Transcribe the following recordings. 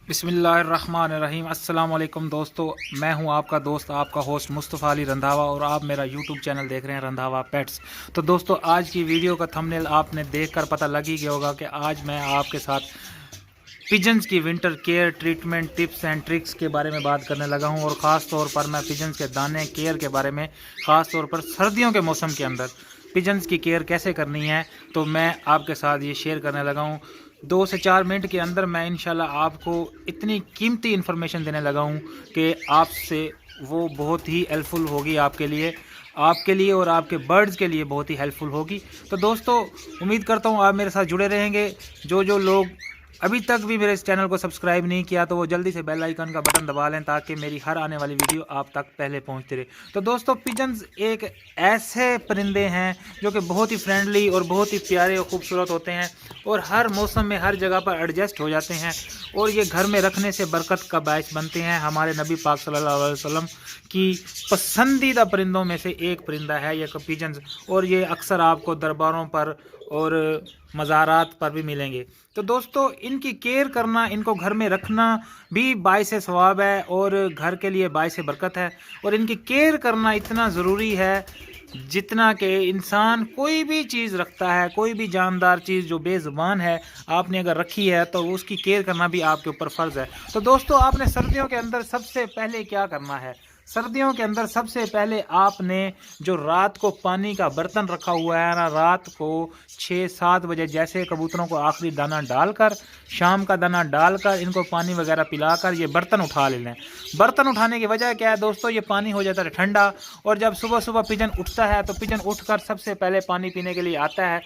बिस्मिल्लाहिर्रहमानिर्रहीम। अस्सलाम वालेकुम दोस्तों, मैं हूं आपका दोस्त, आपका होस्ट मुस्तफ़ा अली रंधावा और आप मेरा यूट्यूब चैनल देख रहे हैं रंधावा पेट्स। तो दोस्तों, आज की वीडियो का थंबनेल आपने देखकर पता लग ही गया होगा कि आज मैं आपके साथ पिजन्स की winter care treatment tips and tricks के बारे में बात करने लगा हूं। और ख़ास तौर पर मैं पिजन्स के दाने केयर के बारे में, ख़ास तौर पर सर्दियों के मौसम के अंदर पिजन्स की केयर कैसे करनी है, तो मैं आपके साथ ये शेयर करने लगा हूं। 2 से 4 मिनट के अंदर मैं इंशाल्लाह आपको इतनी कीमती इन्फॉर्मेशन देने लगा हूं कि आपसे वो बहुत ही हेल्पफुल होगी आपके लिए और आपके बर्ड्स के लिए बहुत ही हेल्पफुल होगी। तो दोस्तों, उम्मीद करता हूं आप मेरे साथ जुड़े रहेंगे। जो लोग अभी तक भी मेरे इस चैनल को सब्सक्राइब नहीं किया तो वो जल्दी से बेल आइकन का बटन दबा लें ताकि मेरी हर आने वाली वीडियो आप तक पहले पहुंचती रहे। तो दोस्तों, पिजन्स एक ऐसे परिंदे हैं जो कि बहुत ही फ्रेंडली और बहुत ही प्यारे और खूबसूरत होते हैं और हर मौसम में हर जगह पर एडजस्ट हो जाते हैं और ये घर में रखने से बरकत का बायस बनते हैं। हमारे नबी पाक सल्लल्लाहु अलैहि वसल्लम की पसंदीदा परिंदों में से एक परिंदा है ये पिजन्स, और ये अक्सर आपको दरबारों पर और मज़ारात पर भी मिलेंगे। तो दोस्तों, इनकी केयर करना, इनको घर में रखना भी बाइस सवाब है और घर के लिए बाइस बरकत है। और इनकी केयर करना इतना ज़रूरी है जितना कि इंसान कोई भी चीज़ रखता है, कोई भी जानदार चीज़ जो बेज़ुबान है, आपने अगर रखी है तो उसकी केयर करना भी आपके ऊपर फ़र्ज़ है। तो दोस्तों, आपने सर्दियों के अंदर सबसे पहले क्या करना है? सर्दियों के अंदर सबसे पहले आपने जो रात को पानी का बर्तन रखा हुआ है ना, रात को 6-7 बजे जैसे कबूतरों को आखिरी दाना डालकर, शाम का दाना डालकर, इनको पानी वगैरह पिलाकर ये बर्तन उठा लेना है। बर्तन उठाने की वजह क्या है दोस्तों? ये पानी हो जाता है ठंडा और जब सुबह सुबह पिजन उठता है तो पिजन उठकर सबसे पहले पानी पीने के लिए आता है।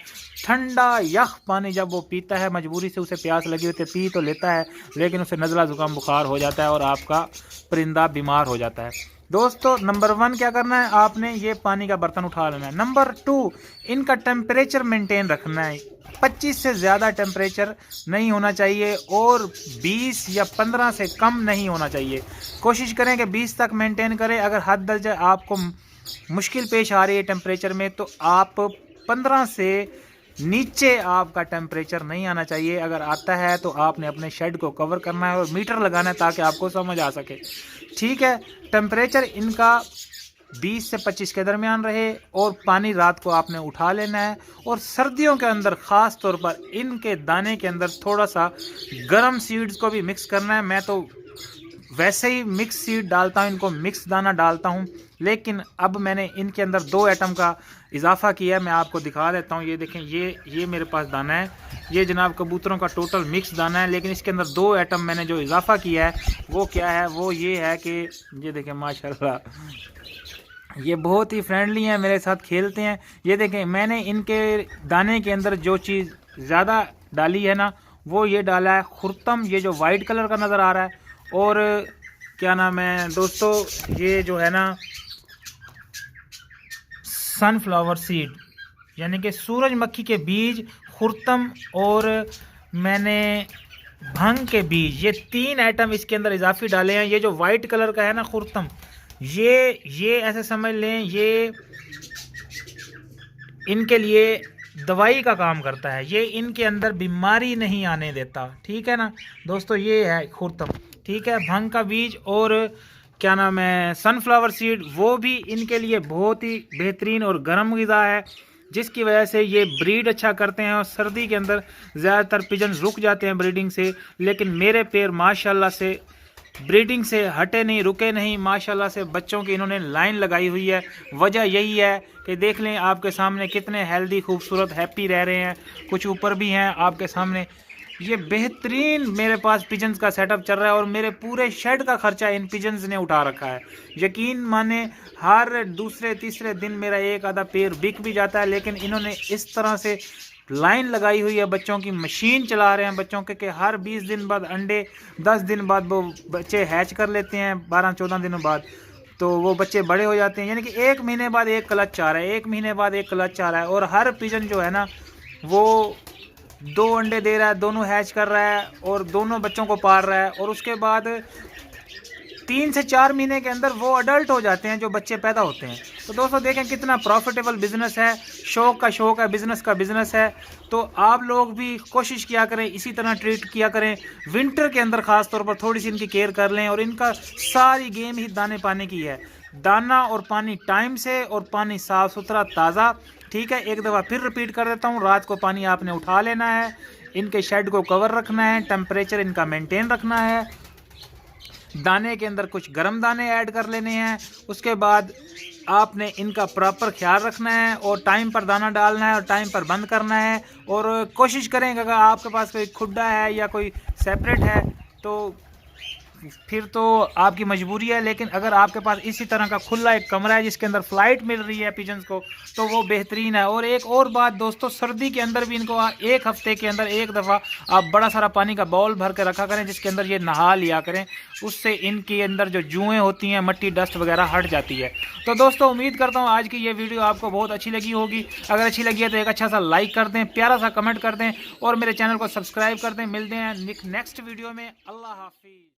ठंडा यख पानी जब वो पीता है, मजबूरी से उसे प्यास लगी होती है, पी तो लेता है लेकिन उसे नज़ला ज़ुकाम बुखार हो जाता है और आपका परिंदा बीमार हो जाता है। दोस्तों, नंबर 1 क्या करना है? आपने ये पानी का बर्तन उठा लेना है। नंबर 2, इनका टेम्परेचर मेंटेन रखना है। 25 से ज़्यादा टेम्परेचर नहीं होना चाहिए और 20 या 15 से कम नहीं होना चाहिए। कोशिश करें कि 20 तक मेंटेन करें। अगर हद दर्जा आपको मुश्किल पेश आ रही है टेम्परेचर में तो आप 15 से नीचे आपका टेम्परेचर नहीं आना चाहिए। अगर आता है तो आपने अपने शेड को कवर करना है और मीटर लगाना है ताकि आपको समझ आ सके। ठीक है, टेम्परेचर इनका 20 से 25 के दरमियान रहे और पानी रात को आपने उठा लेना है। और सर्दियों के अंदर ख़ास तौर पर इनके दाने के अंदर थोड़ा सा गर्म सीड्स को भी मिक्स करना है। मैं तो वैसे ही मिक्स सीड डालता हूँ, इनको मिक्स दाना डालता हूँ, लेकिन अब मैंने इनके अंदर 2 आइटम का इजाफा किया है। मैं आपको दिखा देता हूँ। ये देखें, ये मेरे पास दाना है, ये जनाब कबूतरों का टोटल मिक्स दाना है, लेकिन इसके अंदर 2 आइटम मैंने जो इजाफा किया है वो क्या है? वो ये है कि ये देखें, माशाल्लाह ये बहुत ही फ्रेंडली हैं, मेरे साथ खेलते हैं। ये देखें, मैंने इनके दाने के अंदर जो चीज़ ज़्यादा डाली है ना, वो ये डाला है खुर्तम, ये जो वाइट कलर का नज़र आ रहा है। और क्या नाम है दोस्तों, ये जो है ना सनफ्लावर सीड यानी कि सूरजमुखी के बीज, खुर्तम और मैंने भंग के बीज, ये 3 आइटम इसके अंदर इजाफी डाले हैं। ये जो वाइट कलर का है ना खुर्तम, ये ऐसे समझ लें, ये इनके लिए दवाई का काम करता है। ये इनके अंदर बीमारी नहीं आने देता। ठीक है ना दोस्तों, ये है खुर्तम। ठीक है, भंग का बीज और क्या नाम है सनफ्लावर सीड, वो भी इनके लिए बहुत ही बेहतरीन और गर्म ग़िज़ा है जिसकी वजह से ये ब्रीड अच्छा करते हैं। और सर्दी के अंदर ज़्यादातर पिजन रुक जाते हैं ब्रीडिंग से, लेकिन मेरे पैर माशाल्लाह से ब्रीडिंग से हटे नहीं, रुके नहीं। माशाल्लाह से बच्चों की इन्होंने लाइन लगाई हुई है। वजह यही है कि देख लें आपके सामने कितने हेल्दी, खूबसूरत, हैप्पी रह रहे हैं। कुछ ऊपर भी हैं आपके सामने। ये बेहतरीन मेरे पास पिजन्स का सेटअप चल रहा है और मेरे पूरे शेड का खर्चा इन पिजन्स ने उठा रखा है। यकीन माने, हर दूसरे तीसरे दिन मेरा एक आधा पैर बिक भी जाता है, लेकिन इन्होंने इस तरह से लाइन लगाई हुई है, बच्चों की मशीन चला रहे हैं बच्चों के हर 20 दिन बाद अंडे, 10 दिन बाद वो बच्चे हैच कर लेते हैं, 12-14 दिनों बाद तो वो बच्चे बड़े हो जाते हैं। यानी कि 1 महीने बाद एक क्लच आ रहा है, 1 महीने बाद एक क्लच आ रहा है। और हर पिजन जो है ना वो 2 अंडे दे रहा है, दोनों हैच कर रहा है और दोनों बच्चों को पाल रहा है। और उसके बाद 3 से 4 महीने के अंदर वो अडल्ट हो जाते हैं जो बच्चे पैदा होते हैं। तो दोस्तों देखें कितना प्रॉफिटेबल बिजनेस है, शौक का शौक है, बिजनेस का बिजनेस है। तो आप लोग भी कोशिश किया करें, इसी तरह ट्रीट किया करें। विंटर के अंदर खास तौर पर थोड़ी सी इनकी केयर कर लें। और इनका सारी गेम ही दाने पानी की है, दाना और पानी टाइम से, और पानी साफ सुथरा ताज़ा। ठीक है, एक दफ़ा फिर रिपीट कर देता हूँ, रात को पानी आपने उठा लेना है, इनके शेड को कवर रखना है, टेम्परेचर इनका मेंटेन रखना है, दाने के अंदर कुछ गर्म दाने ऐड कर लेने हैं। उसके बाद आपने इनका प्रॉपर ख्याल रखना है और टाइम पर दाना डालना है और टाइम पर बंद करना है। और कोशिश करें कि अगर आपके पास कोई खुड्डा है या कोई सेपरेट है तो फिर तो आपकी मजबूरी है, लेकिन अगर आपके पास इसी तरह का खुला एक कमरा है जिसके अंदर फ्लाइट मिल रही है पिजन्स को, तो वो बेहतरीन है। और एक और बात दोस्तों, सर्दी के अंदर भी इनको एक हफ्ते के अंदर एक दफ़ा आप बड़ा सारा पानी का बाउल भर के रखा करें जिसके अंदर ये नहा लिया करें। उससे इनके अंदर जो जुएँ होती हैं, मट्टी डस्ट वगैरह हट जाती है। तो दोस्तों उम्मीद करता हूँ आज की ये वीडियो आपको बहुत अच्छी लगी होगी। अगर अच्छी लगी है तो एक अच्छा सा लाइक कर दें, प्यारा सा कमेंट कर दें और मेरे चैनल को सब्सक्राइब कर दें। मिलते हैं नेक्स्ट वीडियो में। अल्लाह हाफिज़।